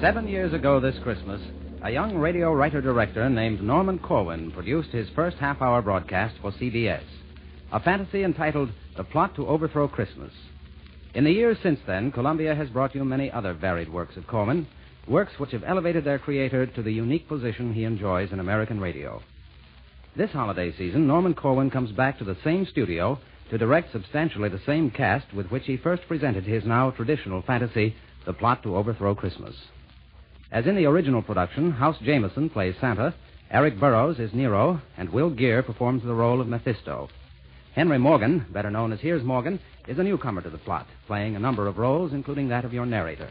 7 years ago this Christmas, a young radio writer-director named Norman Corwin produced his first half-hour broadcast for CBS, a fantasy entitled The Plot to Overthrow Christmas. In the years since then, Columbia has brought you many other varied works of Corwin, works which have elevated their creator to the unique position he enjoys in American radio. This holiday season, Norman Corwin comes back to the same studio to direct substantially the same cast with which he first presented his now traditional fantasy, The Plot to Overthrow Christmas. As in the original production, House Jameson plays Santa, Eric Burroughs is Nero, and Will Geer performs the role of Mephisto. Henry Morgan, better known as Here's Morgan, is a newcomer to the plot, playing a number of roles, including that of your narrator.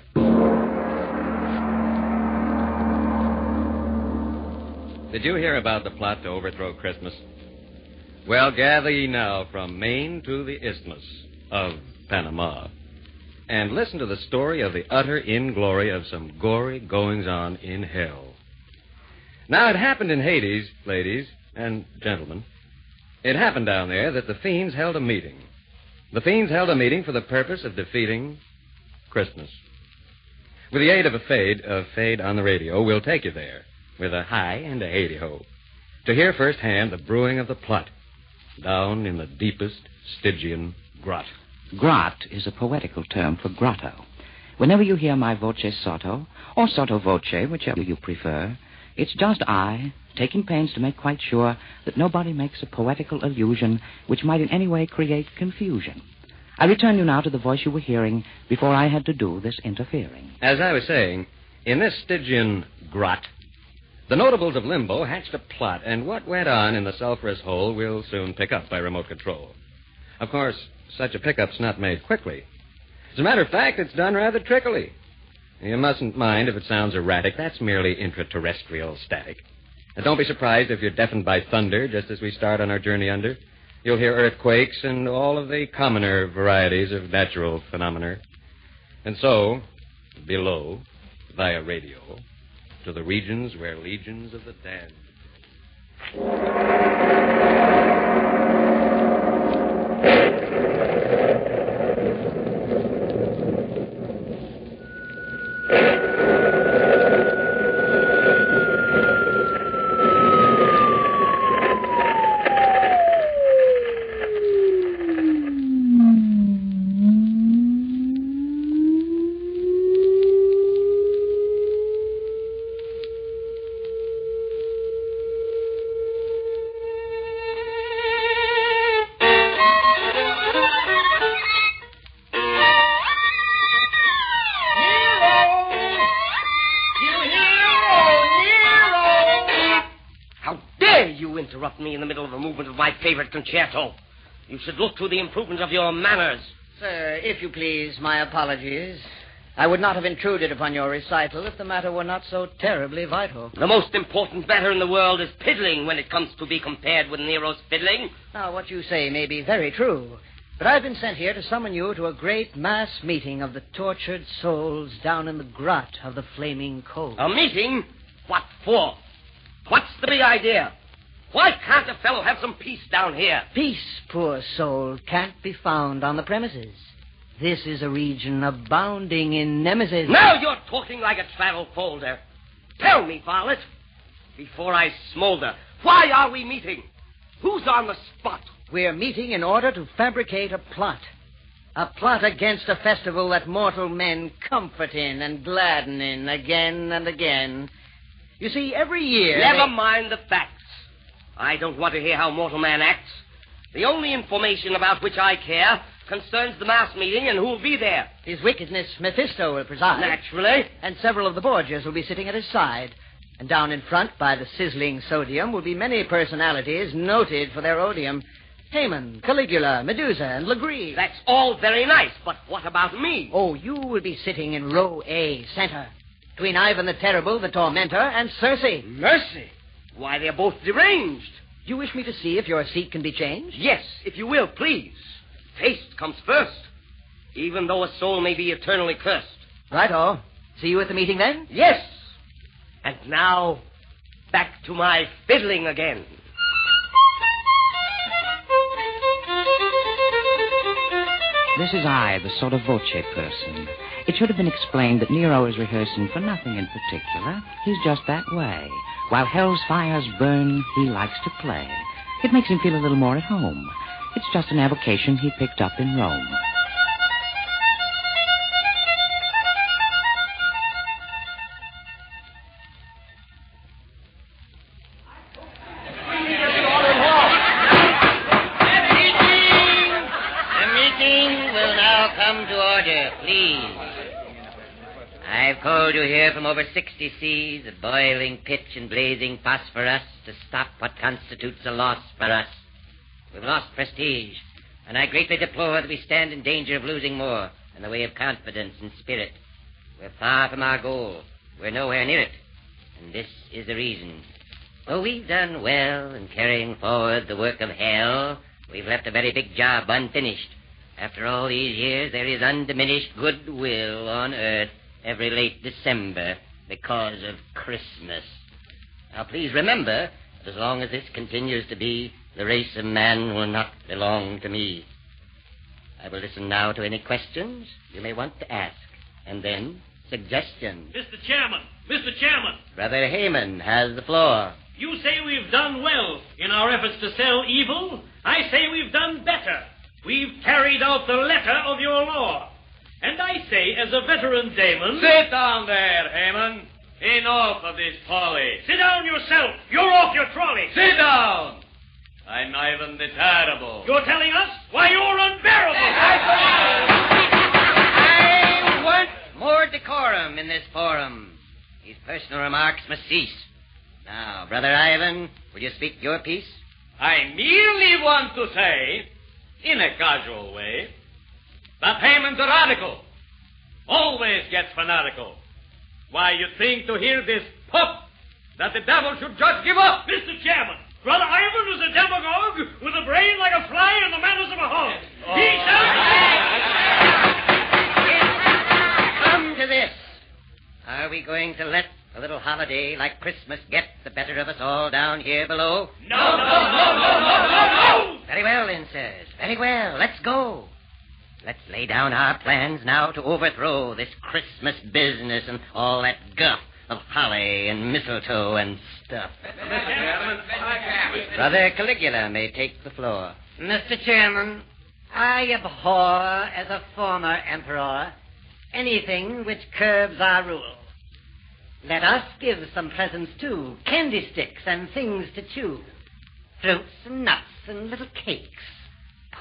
Did you hear about the plot to overthrow Christmas? Well, gather ye now from Maine to the Isthmus of Panama, and listen to the story of the utter inglory of some gory goings-on in hell. Now, it happened in Hades, ladies and gentlemen. It happened down there that the fiends held a meeting. The fiends held a meeting for the purpose of defeating Christmas. With the aid of a fade on the radio, we'll take you there with a hi and a hey-ho to hear firsthand the brewing of the plot down in the deepest Stygian grot. Grot is a poetical term for grotto. Whenever you hear my voce sotto, or sotto voce, whichever you prefer, it's just I, taking pains to make quite sure that nobody makes a poetical allusion which might in any way create confusion. I return you now to the voice you were hearing before I had to do this interfering. As I was saying, in this Stygian grot, the notables of Limbo hatched a plot, and what went on in the sulphurous hole we'll soon pick up by remote control. Of course, such a pickup's not made quickly. As a matter of fact, it's done rather trickily. You mustn't mind if it sounds erratic. That's merely intraterrestrial static. Now, don't be surprised if you're deafened by thunder just as we start on our journey under. You'll hear earthquakes and all of the commoner varieties of natural phenomena. And so, below, via radio, to the regions where legions of the damned. Interrupt me in the middle of a movement of my favorite concerto. You should look to the improvement of your manners. Sir, if you please, my apologies. I would not have intruded upon your recital if the matter were not so terribly vital. The most important matter in the world is piddling when it comes to be compared with Nero's fiddling. Now, what you say may be very true, but I've been sent here to summon you to a great mass meeting of the tortured souls down in the grot of the flaming coal. A meeting? What for? What's the big idea? Why can't a fellow have some peace down here? Peace, poor soul, can't be found on the premises. This is a region abounding in nemesis. Now you're talking like a travel folder. Tell me, Varlet, before I smolder, why are we meeting? Who's on the spot? We're meeting in order to fabricate a plot. A plot against a festival that mortal men comfort in and gladden in again and again. You see, every year... Never mind the facts. I don't want to hear how mortal man acts. The only information about which I care concerns the mass meeting and who'll be there. His wickedness, Mephisto, will preside. Naturally. And several of the Borgias will be sitting at his side. And down in front, by the sizzling sodium, will be many personalities noted for their odium. Haman, Caligula, Medusa, and Legree. That's all very nice, but what about me? Oh, you will be sitting in row A, center, between Ivan the Terrible, the Tormentor, and Circe. Mercy! Why, they're both deranged. Do you wish me to see if your seat can be changed? Yes, if you will, please. Taste comes first, even though a soul may be eternally cursed. Right-o. See you at the meeting, then? Yes. And now, back to my fiddling again. This is I, the sotto voce person. It should have been explained that Nero is rehearsing for nothing in particular. He's just that way. While hell's fires burn, he likes to play. It makes him feel a little more at home. It's just an avocation he picked up in Rome. I've called you here from over 60 seas of boiling pitch and blazing phosphorus to stop what constitutes a loss for us. We've lost prestige, and I greatly deplore that we stand in danger of losing more in the way of confidence and spirit. We're far from our goal. We're nowhere near it. And this is the reason. Though we've done well in carrying forward the work of hell, we've left a very big job unfinished. After all these years, there is undiminished goodwill on earth every late December because of Christmas. Now, please remember that as long as this continues to be, the race of man will not belong to me. I will listen now to any questions you may want to ask, and then suggestions. Mr. Chairman. Brother Heyman has the floor. You say we've done well in our efforts to sell evil. I say we've done better. We've carried out the letter of your law. And I say, as a veteran Damon... Sit down there, Heyman. Enough of this folly. Sit down yourself. You're off your trolley. Sit down. I'm Ivan the Terrible. You're telling us? Why, you're unbearable. I want more decorum in this forum. These personal remarks must cease. Now, Brother Ivan, will you speak your piece? I merely want to say, in a casual way, that Heyman's a radical. Always gets fanatical. Why, you'd think to hear this pup that the devil should just give up. Mr. Chairman, Brother Ivan is a demagogue with a brain like a fly and the manners of a hog. Oh. He shall... Come to this. Are we going to let a little holiday like Christmas get the better of us all down here below? No. Very well, then, sirs. Very well. Let's go. Let's lay down our plans now to overthrow this Christmas business and all that guff of holly and mistletoe and stuff. Brother Caligula may take the floor. Mr. Chairman, I abhor, as a former emperor, anything which curbs our rule. Let us give some presents, too, candy sticks and things to chew, fruits and nuts and little cakes,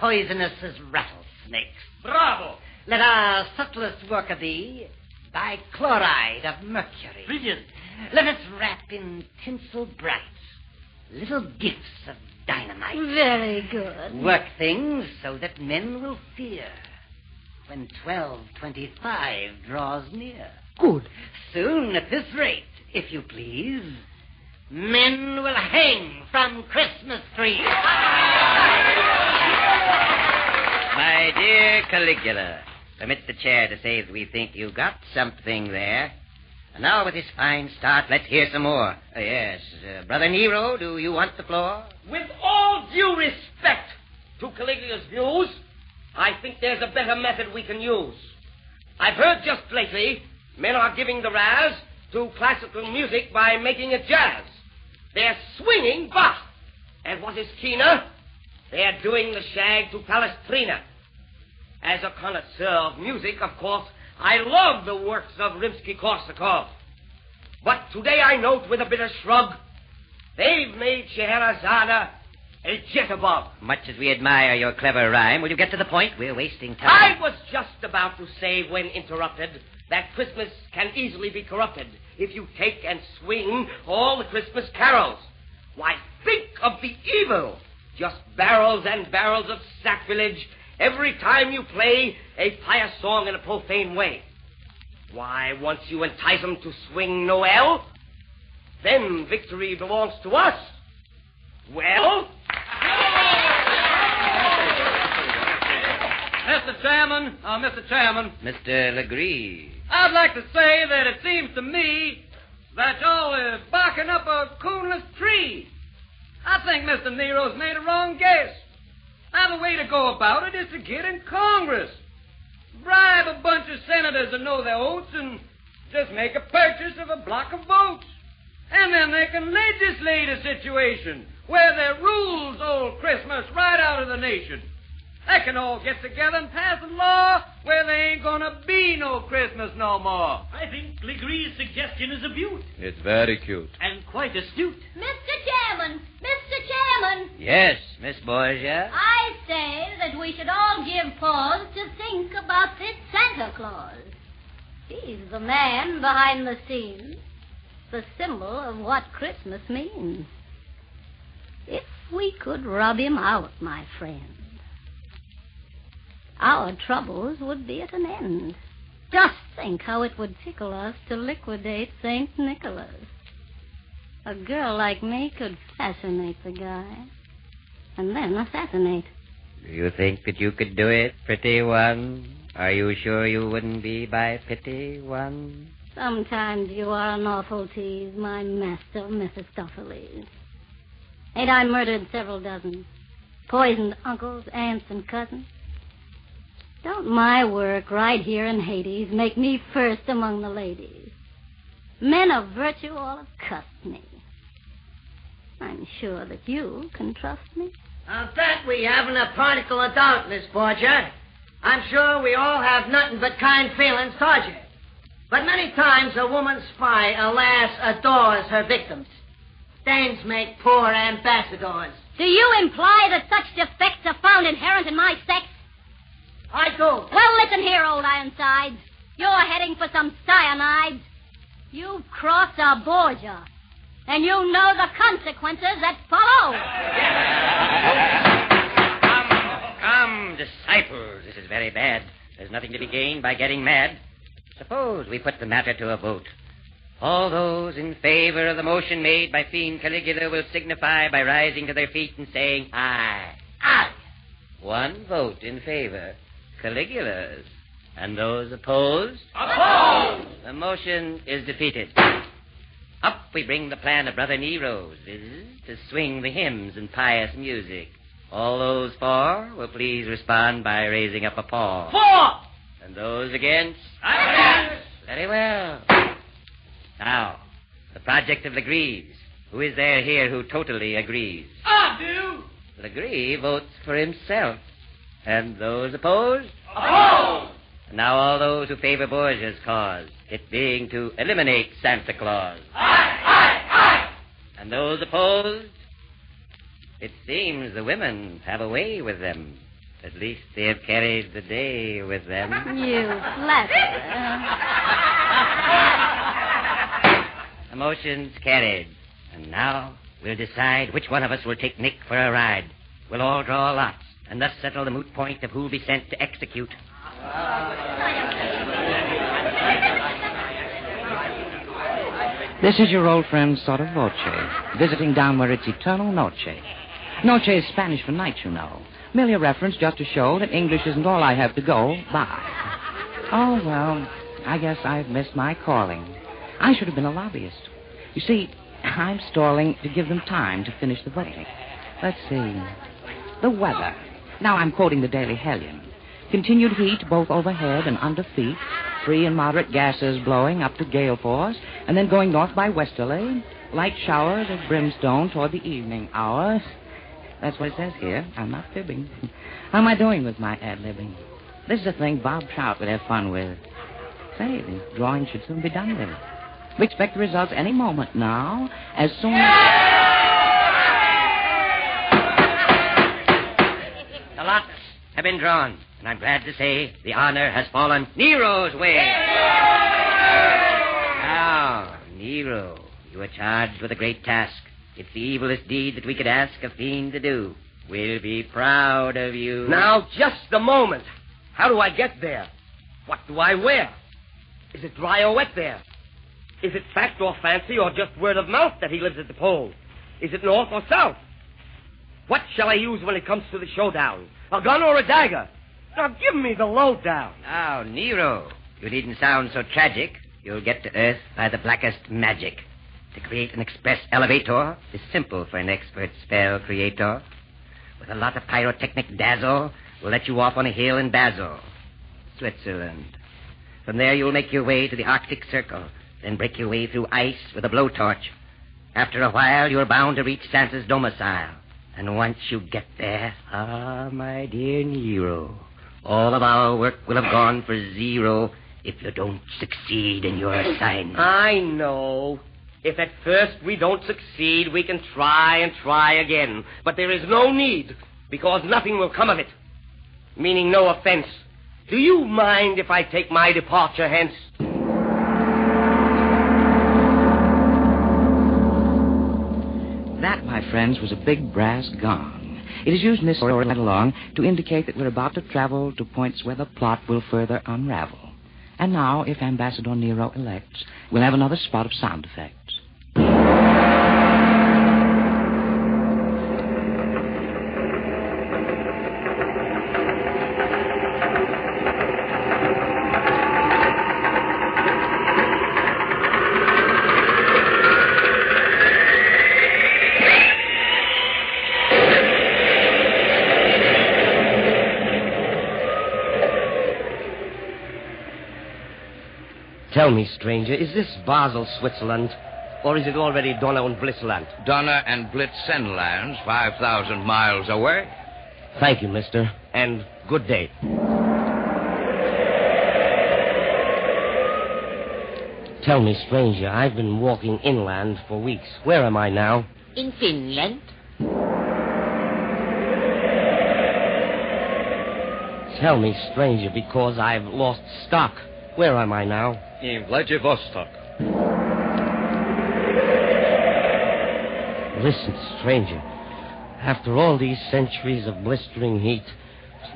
poisonous as rattlesnakes. Bravo. Let our subtlest worker be bichloride of mercury. Brilliant. Let us wrap in tinsel bright little gifts of dynamite. Very good. Work things so that men will fear when 12:25 draws near. Good. Soon, at this rate, if you please, men will hang from Christmas trees. My dear Caligula, permit the chair to say that we think you got something there. And now, with this fine start, let's hear some more. Yes, Brother Nero, do you want the floor? With all due respect to Caligula's views, I think there's a better method we can use. I've heard just lately men are giving the razz to classical music by making it jazz. They're swinging Bach. And what is keener, they're doing the shag to Palestrina. As a connoisseur of music, of course, I love the works of Rimsky-Korsakov. But today I note with a bitter shrug, they've made Scheherazade a jitterbug. Much as we admire your clever rhyme, will you get to the point? We're wasting time. I was just about to say, when interrupted, that Christmas can easily be corrupted if you take and swing all the Christmas carols. Why, think of the evil. Just barrels and barrels of sacrilege every time you play a pious song in a profane way. Why, once you entice them to swing Noel, then victory belongs to us. Well? Mr. Chairman, Mr. Legree. I'd like to say that it seems to me that y'all is barking up a coonless tree. I think Mr. Nero's made a wrong guess. Now, the way to go about it is to get in Congress. bribe a bunch of senators that know their oaths and just make a purchase of a block of votes. And then they can legislate a situation where they rules old Christmas right out of the nation. They can all get together and pass a law where there ain't gonna be no Christmas no more. I think Legree's suggestion is a beaut. It's very cute. And quite astute. Mr. Chairman! Mr. Chairman! Yes, Miss Borgia. I say that we should all give pause to think about this Santa Claus. He's the man behind the scenes, the symbol of what Christmas means. If we could rub him out, my friend, our troubles would be at an end. Just think how it would tickle us to liquidate St. Nicholas. A girl like me could fascinate the guy and then assassinate. Do you think that you could do it, pretty one? Are you sure you wouldn't be by pity one? Sometimes you are an awful tease, my master, Mephistopheles. Ain't I murdered several dozen? Poisoned uncles, aunts, and cousins? Don't my work right here in Hades make me first among the ladies? Men of virtue all have cussed me. I'm sure that you can trust me. Of that we haven't a particle of doubt, Miss Borgia. I'm sure we all have nothing but kind feelings towards you. But many times a woman spy, alas, adores her victims. Dames make poor ambassadors. Do you imply that such defects are found inherent in my sex? I do. Well, listen here, old Ironsides. You're heading for some cyanides. You've crossed a Borgia, and you know the consequences that follow. Come, disciples. This is very bad. There's nothing to be gained by getting mad. Suppose we put the matter to a vote. All those in favor of the motion made by Fiend Caligula will signify by rising to their feet and saying, aye. Aye. One vote in favor. Caligula's. And those opposed? Opposed! The motion is defeated. Up we bring the plan of Brother Nero's, viz., to swing the hymns and pious music. All those for will please respond by raising up a paw. For! And those against? Against! Very well. Now, the project of Legree's. Who is there here who totally agrees? I do! Legree votes for himself. And those opposed? Opposed! And now all those who favor Borgia's cause, it being to eliminate Santa Claus. Aye, aye, aye! And those opposed? It seems the women have a way with them. At least they have carried the day with them. You flatterer. The motion's carried. And now we'll decide which one of us will take Nick for a ride. We'll all draw lots, and thus settle the moot point of who'll be sent to execute. This is your old friend Sotto Voce, visiting down where it's eternal noche. Noche is Spanish for night, you know. Merely a reference just to show that English isn't all I have to go by. Oh, well, I guess I've missed my calling. I should have been a lobbyist. You see, I'm stalling to give them time to finish the voting. Let's see. The weather. Now I'm quoting the Daily Hellion. Continued heat both overhead and under feet. Free and moderate gases blowing up to gale force, and then going north by westerly. Light showers of brimstone toward the evening hours. That's what it says here. I'm not fibbing. How am I doing with my ad-libbing? This is a thing Bob Trout would have fun with. Say, the drawing should soon be done with. We expect the results any moment now, as soon as... The lots have been drawn, and I'm glad to say the honor has fallen Nero's way. Now, Nero, you are charged with a great task. It's the evilest deed that we could ask a fiend to do. We'll be proud of you. Now, just a moment. How do I get there? What do I wear? Is it dry or wet there? Is it fact or fancy or just word of mouth that he lives at the pole? Is it north or south? What shall I use when it comes to the showdown? A gun or a dagger? Now, give me the lowdown. Now, Nero, you needn't sound so tragic. You'll get to Earth by the blackest magic. To create an express elevator is simple for an expert spell creator. With a lot of pyrotechnic dazzle, we'll let you off on a hill in Basil. Switzerland. From there you'll make your way to the Arctic Circle, then break your way through ice with a blowtorch. After a while, you're bound to reach Santa's domicile. And once you get there, my dear Nero, all of our work will have gone for zero if you don't succeed in your assignment. I know. If at first we don't succeed, we can try and try again. But there is no need, because nothing will come of it. Meaning no offense. Do you mind if I take my departure hence? That, my friends, was a big brass gong. It is used in this story right along to indicate that we're about to travel to points where the plot will further unravel. And now, if Ambassador Nero elects, we'll have another spot of sound effects. Tell me, stranger, is this Basel, Switzerland, or is it already Donner und Blitzland? Donner and Blitzenlands, 5,000 miles away. Thank you, mister, and good day. Tell me, stranger, I've been walking inland for weeks. Where am I now? In Finland? Tell me, stranger, because I've lost stock. Where am I now? In Vladivostok. Listen, stranger. After all these centuries of blistering heat,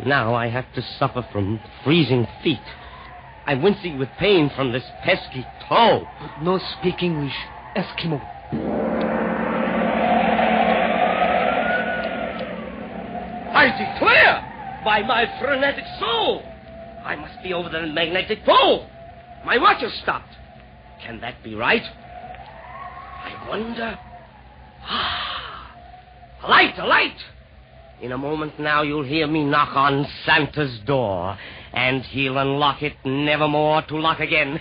now I have to suffer from freezing feet. I'm wincing with pain from this pesky toe. But no speak English. Eskimo. I declare, by my frenetic soul, I must be over the magnetic pole. My watch has stopped. Can that be right? I wonder. A light, a light! In a moment now you'll hear me knock on Santa's door, and he'll unlock it nevermore to lock again.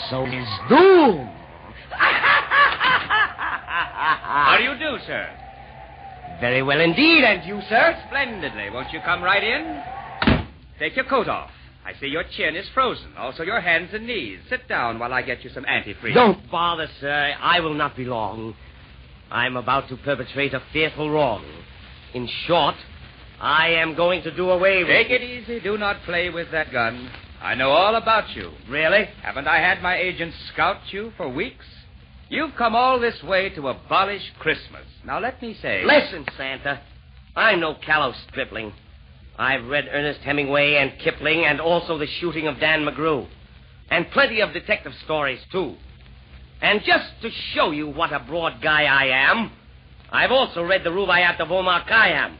So is doom. How do you do, sir? Very well indeed, and you, sir? Splendidly. Won't you come right in? Take your coat off. I see your chin is frozen. Also your hands and knees. Sit down while I get you some antifreeze. Don't bother, sir. I will not be long. I'm about to perpetrate a fearful wrong. In short, I am going to do away with... Take it easy. Do not play with that gun. I know all about you. Really? Haven't I had my agents scout you for weeks? You've come all this way to abolish Christmas. Now, let me say... Listen, Santa. I'm no callow stripling. I've read Ernest Hemingway and Kipling and also The Shooting of Dan McGrew. And plenty of detective stories, too. And just to show you what a broad guy I am, I've also read the Rubaiyat of Omar Khayyam.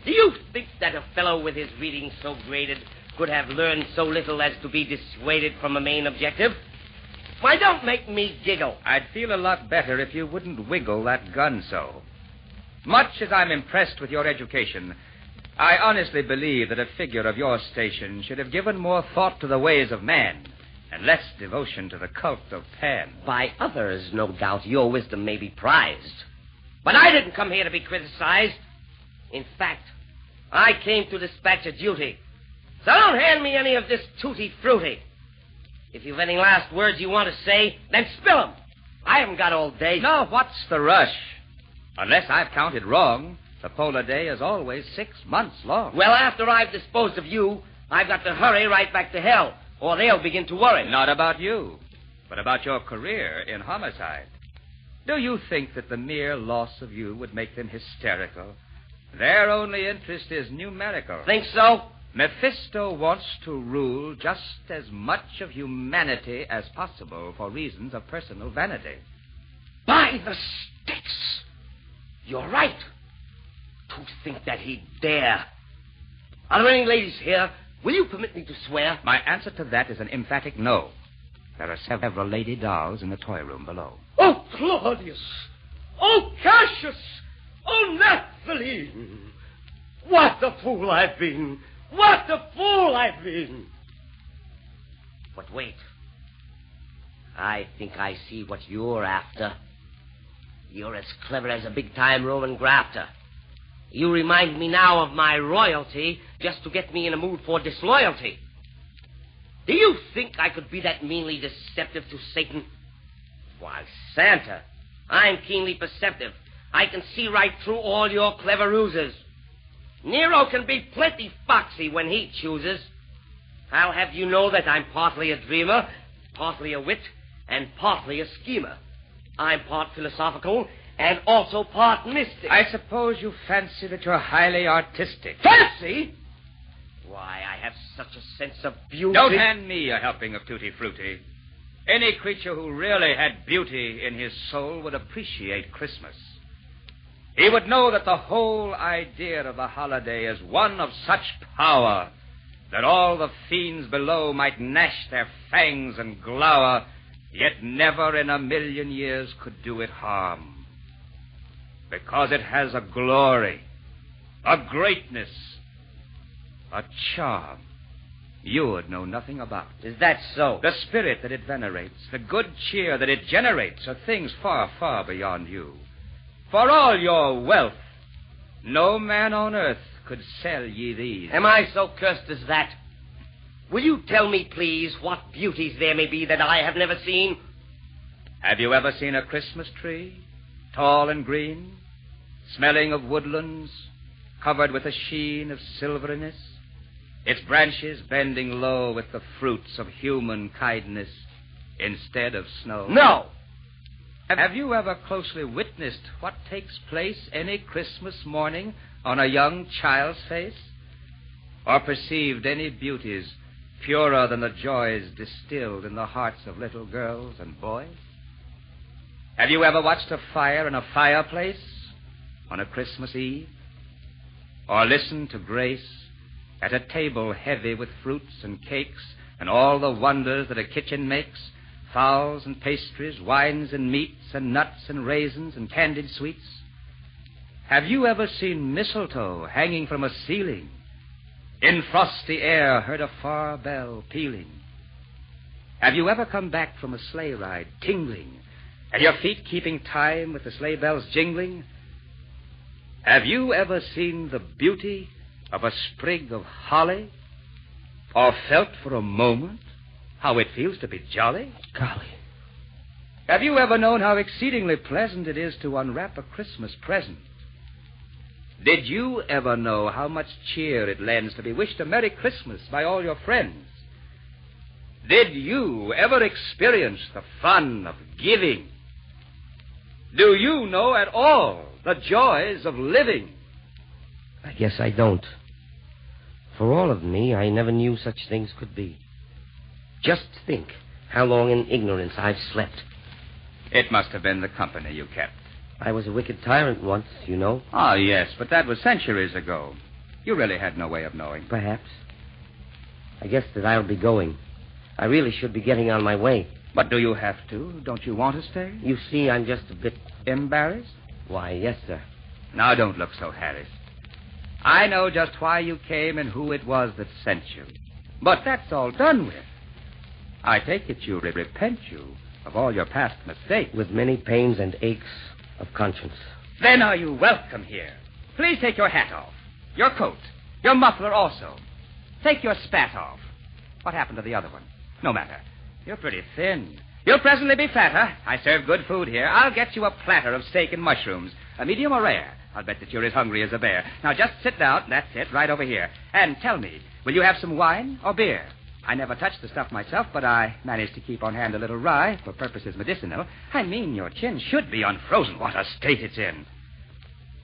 Do you think that a fellow with his reading so graded could have learned so little as to be dissuaded from a main objective? Why, don't make me giggle. I'd feel a lot better if you wouldn't wiggle that gun so. Much as I'm impressed with your education, I honestly believe that a figure of your station should have given more thought to the ways of man and less devotion to the cult of Pan. By others, no doubt, your wisdom may be prized. But I didn't come here to be criticized. In fact, I came to dispatch a duty. So don't hand me any of this tutti-frutti. If you've any last words you want to say, then spill them. I haven't got all day. No, what's the rush? Unless I've counted wrong, the polar day is always 6 months long. Well, after I've disposed of you, I've got to hurry right back to hell, or they'll begin to worry. Not about you, but about your career in homicide. Do you think that the mere loss of you would make them hysterical? Their only interest is numerical. Think so? Mephisto wants to rule just as much of humanity as possible for reasons of personal vanity. By the sticks! You're right. To think that he'd dare. Are there any ladies here? Will you permit me to swear? My answer to that is an emphatic no. There are several lady dolls in the toy room below. Oh, Claudius! Oh, Cassius! Oh, Nathalie! What a fool I've been! What a fool I've been! But wait. I think I see what you're after. You're as clever as a big-time Roman grafter. You remind me now of my royalty just to get me in a mood for disloyalty. Do you think I could be that meanly deceptive to Satan? Why, Santa, I'm keenly perceptive. I can see right through all your clever ruses. Nero can be plenty foxy when he chooses. I'll have you know that I'm partly a dreamer, partly a wit, and partly a schemer. I'm part philosophical and also part mystic. I suppose you fancy that you're highly artistic. Fancy? Why, I have such a sense of beauty. Don't hand me a helping of Tutti Frutti. Any creature who really had beauty in his soul would appreciate Christmas. He would know that the whole idea of the holiday is one of such power that all the fiends below might gnash their fangs and glower, yet never in a million years could do it harm. Because it has a glory, a greatness, a charm you would know nothing about. Is that so? The spirit that it venerates, the good cheer that it generates are things far, far beyond you. For all your wealth, no man on earth could sell ye these. Am I so cursed as that? Will you tell me, please, what beauties there may be that I have never seen? Have you ever seen a Christmas tree, tall and green, smelling of woodlands, covered with a sheen of silveriness, its branches bending low with the fruits of human kindness instead of snow? No! Have you ever closely witnessed what takes place any Christmas morning on a young child's face? Or perceived any beauties purer than the joys distilled in the hearts of little girls and boys? Have you ever watched a fire in a fireplace on a Christmas Eve? Or listened to grace at a table heavy with fruits and cakes and all the wonders that a kitchen makes? Fowls and pastries, wines and meats, and nuts and raisins and candied sweets? Have you ever seen mistletoe hanging from a ceiling? In frosty air heard a far bell pealing? Have you ever come back from a sleigh ride tingling, and your feet keeping time with the sleigh bells jingling? Have you ever seen the beauty of a sprig of holly, or felt for a moment how it feels to be jolly? Golly. Have you ever known how exceedingly pleasant it is to unwrap a Christmas present? Did you ever know how much cheer it lends to be wished a Merry Christmas by all your friends? Did you ever experience the fun of giving? Do you know at all the joys of living? I guess I don't. For all of me, I never knew such things could be. Just think how long in ignorance I've slept. It must have been the company you kept. I was a wicked tyrant once, you know. Ah, yes, but that was centuries ago. You really had no way of knowing. Perhaps. I guess that I'll be going. I really should be getting on my way. But do you have to? Don't you want to stay? You see, I'm just a bit... Embarrassed? Why, yes, sir. Now, don't look so harassed. I know just why you came and who it was that sent you. But that's all done with. I take it you repent you of all your past mistakes. With many pains and aches of conscience. Then are you welcome here. Please take your hat off. Your coat. Your muffler also. Take your spat off. What happened to the other one? No matter. You're pretty thin. You'll presently be fatter. I serve good food here. I'll get you a platter of steak and mushrooms. A medium or rare. I'll bet that you're as hungry as a bear. Now, just sit down. That's it, right over here. And tell me, will you have some wine or beer? I never touched the stuff myself, but I managed to keep on hand a little rye for purposes medicinal. I mean, your chin should be unfrozen. What a state it's in.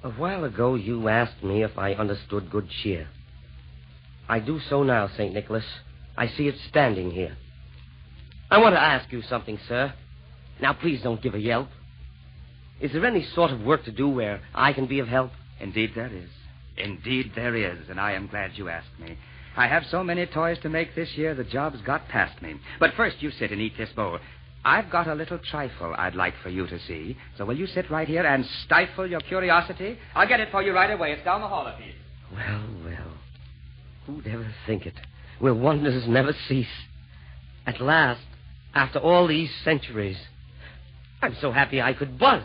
A while ago, you asked me if I understood good cheer. I do so now, St. Nicholas. I see it standing here. I want to ask you something, sir. Now, please don't give a yelp. Is there any sort of work to do where I can be of help? Indeed there is. Indeed there is, and I am glad you asked me. I have so many toys to make this year, the job's got past me. But first, you sit and eat this bowl. I've got a little trifle I'd like for you to see. So will you sit right here and stifle your curiosity? I'll get it for you right away. It's down the hall a piece. Well, well. Who'd ever think it? Will wonders never cease? At last, after all these centuries, I'm so happy I could buzz.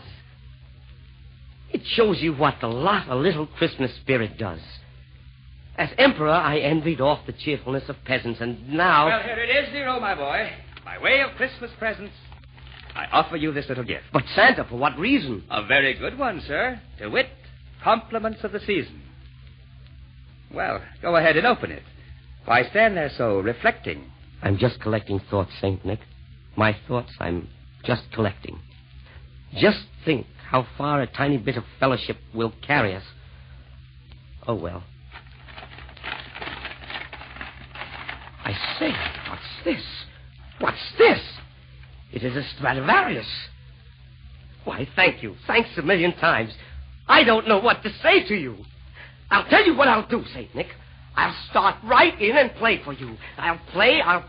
It shows you what the lot a little Christmas spirit does. As emperor, I envied off the cheerfulness of peasants, and now... Well, here it is, Nero, my boy. By way of Christmas presents, I offer you this little gift. But Santa, for what reason? A very good one, sir. To wit, compliments of the season. Well, go ahead and open it. Why stand there so reflecting? I'm just collecting thoughts, St. Nick. My thoughts I'm just collecting. Just think how far a tiny bit of fellowship will carry us. Oh, well. I say, what's this? What's this? It is a Stradivarius. Why, thank you. Thanks a million times. I don't know what to say to you. I'll tell you what I'll do, St. Nick. I'll start right in and play for you. I'll play all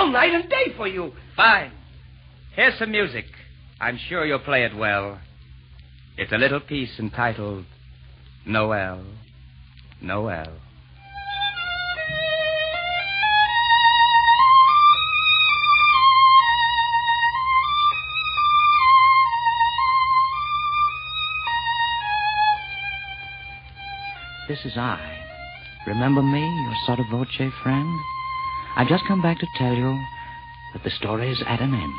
night and day for you. Fine. Here's some music. I'm sure you'll play it well. It's a little piece entitled Noel, Noel. This is I. Remember me, your sotto voce friend? I've just come back to tell you that the story's at an end.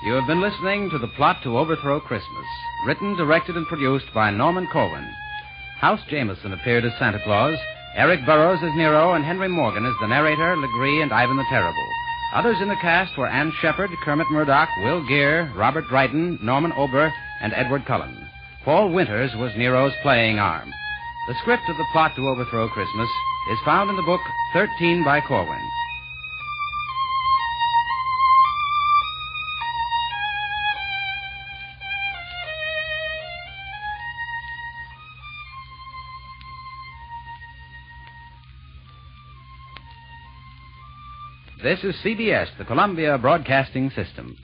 You have been listening to The Plot to Overthrow Christmas, written, directed, and produced by Norman Corwin. House Jameson appeared as Santa Claus, Eric Burroughs as Nero, and Henry Morgan as the narrator, Legree, and Ivan the Terrible. Others in the cast were Ann Shepard, Kermit Murdoch, Will Geer, Robert Dryden, Norman Ober, and Edward Cullen. Paul Winters was Nero's playing arm. The script of The Plot to Overthrow Christmas is found in the book 13 by Corwin. This is CBS, the Columbia Broadcasting System.